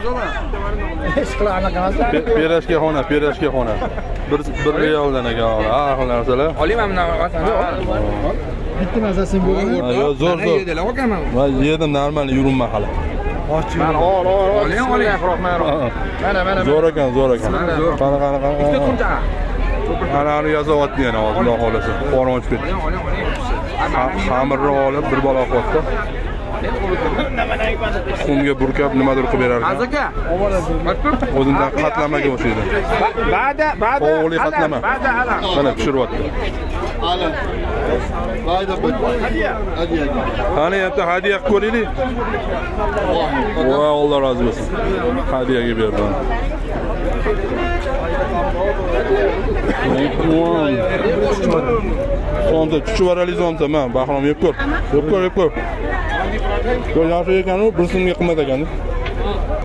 Hech qila anaqasi. Pirashka xona. 1 realdan ekan. Ha, xil narsalar. Olayman bunaqasini. Bitta narsasini bo'laman. Yo, zo'r. Va yedim normal yuribman hali. Men oling. Mana. Zo'r ekan. Qana. Bitta kuncha. Ana yozyapti yana hozir, xudo xolasa. Qo'rqinch ketdi. Xamirni olib bir balo qotdi. Tuxumga burkab nimadir qilib berar ekan. Azaka. O'zimdan qatlamaga o'xshaydi. Ba'da. Qo'g'li qatlama. Mana pishiryapti. Qani endi hadiya qilib ko'raylik. Voy, Alloh rozi bo'lsin. Hadiyaga berdim. Sonda chuchvarali zonda men Bahrom yeb ko'r. Yeb ko'r. Yo, yaxshi ekan-ku, bir so'mga qimmat ekan.